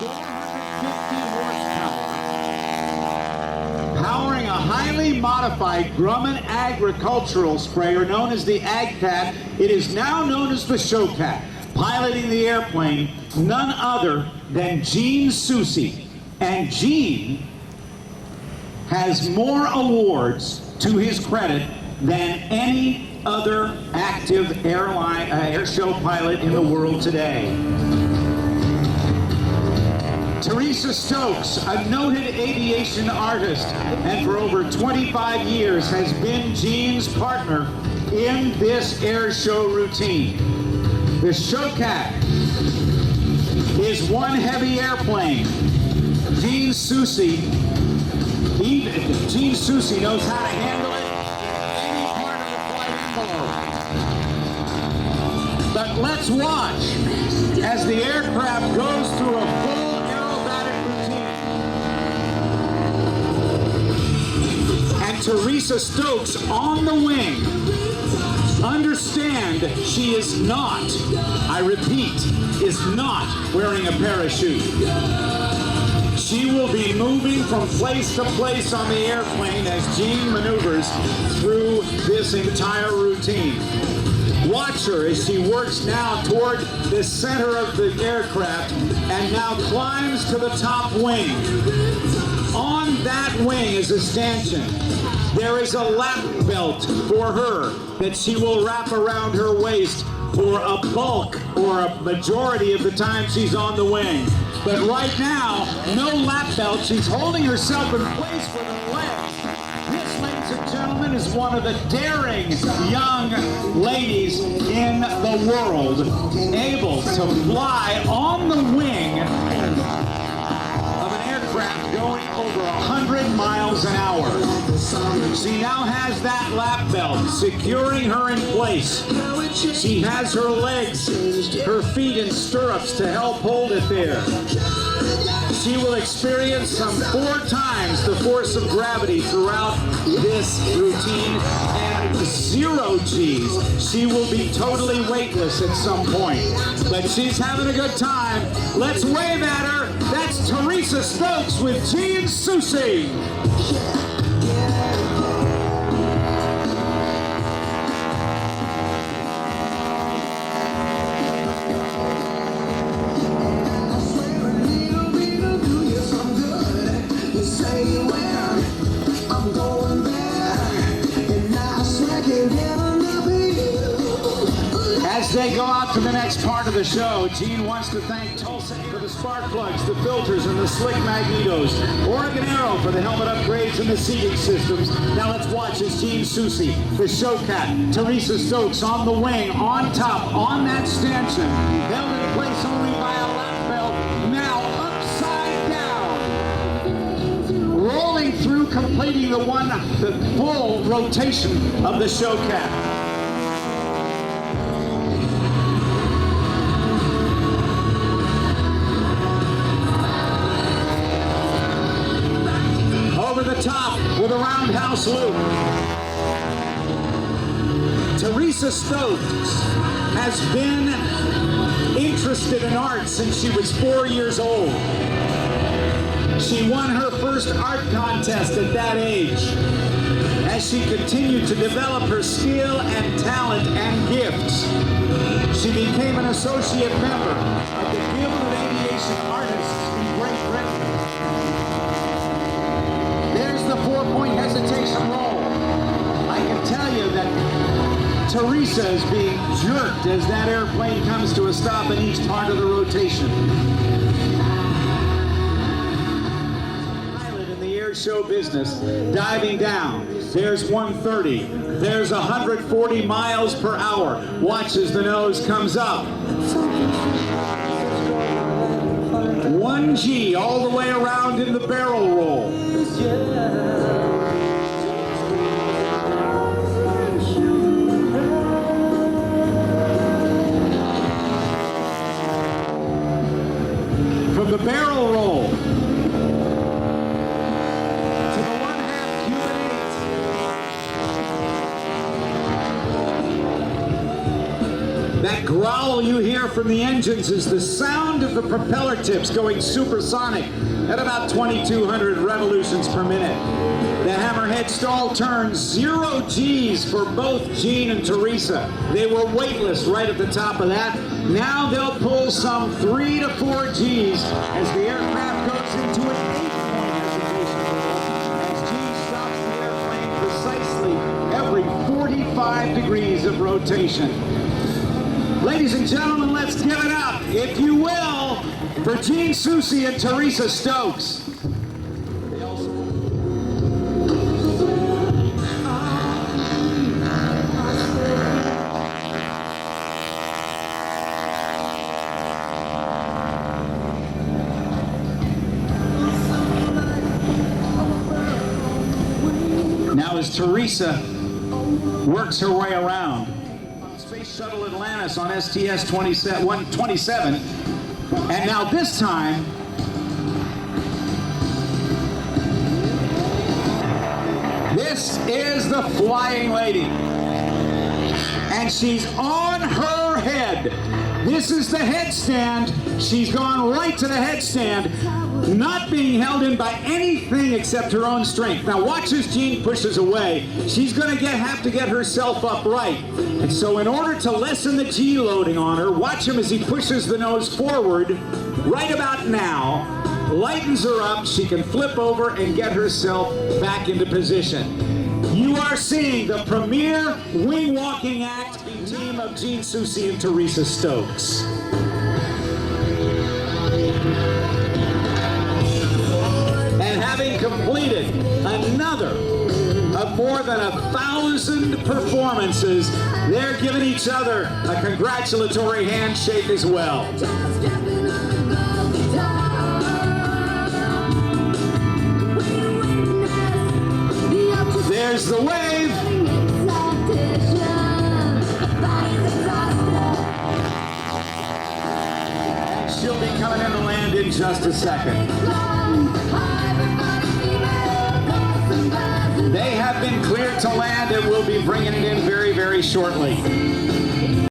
horsepower, powering a highly modified Grumman agricultural sprayer known as the AgCat. It is now known as the Showcat. Piloting the airplane, none other than Gene Soucy. And Gene has more awards to his credit than any other active airshow pilot in the world today. Teresa Stokes, a noted aviation artist, and for over 25 years has been Gene's partner in this airshow routine. The Showcat is one heavy airplane. Gene Soucy knows how to handle it in any part of the flight envelope. But let's watch as the aircraft goes through a full aerobatic routine. And Teresa Stokes on the wing. Understand, she is not, I repeat, is not wearing a parachute. She will be moving from place to place on the airplane as Gene maneuvers through this entire routine. Watch her as she works now toward the center of the aircraft and now climbs to the top wing. On that wing is a stanchion. There is a lap belt for her that she will wrap around her waist for a bulk or a majority of the time she's on the wing. But right now, no lap belt. She's holding herself in place with her legs. This, ladies and gentlemen, is one of the daring young ladies in the world, able to fly on the wing of an aircraft going over 100 miles an hour. She now has that lap belt securing her in place. She has her legs, her feet in stirrups to help hold it there. She will experience some 4 times the force of gravity throughout this routine and 0 G's. She will be totally weightless at some point. But she's having a good time. Let's wave at her. That's Teresa Stokes with Gene Soucy. As they go out to the next part of the show, Gene wants to thank Tulsa for the spark plugs, the filters, and the slick magnetos. Oregon Aero for the helmet upgrades and the seating systems. Now let's watch as Gene Soucy, the Showcat, Teresa Stokes on the wing, on top, on that stanchion, held in place only by a lap belt, now upside down, rolling through, completing the full rotation of the Showcat. The top with a roundhouse loop. Teresa Stokes has been interested in art since she was 4 years old. She won her first art contest at that age. As she continued to develop her skill and talent and gifts, she became an associate member of the Guild of Aviation Artists in Great Britain. There's the 4-point hesitation roll. I can tell you that Teresa is being jerked as that airplane comes to a stop in each part of the rotation. Pilot in the air show business, diving down. There's 130. There's 140 miles per hour. Watch as the nose comes up. 1 G all the way around in the barrel roll. From the barrel roll to the 1/2 Cuban 8. That growl you hear from the engines is the sound of the propeller tips going supersonic at about 2,200 revolutions per minute. The hammerhead stall turns 0 G's for both Gene and Teresa. They were weightless right at the top of that. Now they'll pull some 3 to 4 G's as the aircraft goes into an 8-point hesitation as Gene stops the airplane precisely every 45 degrees of rotation. Ladies and gentlemen, let's give it up, if you will, for Gene Soucy and Teresa Stokes. Now as Teresa works her way around Space Shuttle Atlantis on STS-127, and now this time this is the Flying Lady, and she's on her head. This is the headstand. She's gone right to the headstand, not being held in by anything except her own strength. Now watch as Gene pushes away. She's going to have to get herself upright. And so in order to lessen the G loading on her, watch him as he pushes the nose forward right about now, lightens her up, she can flip over and get herself back into position. You are seeing the premier wing-walking act team of Gene Soucy and Teresa Stokes. And having completed another of more than 1,000 performances, they're giving each other a congratulatory handshake as well. There's the wave. And she'll be coming in to land in just a second. They have been cleared to land and will be bringing it in very, very shortly.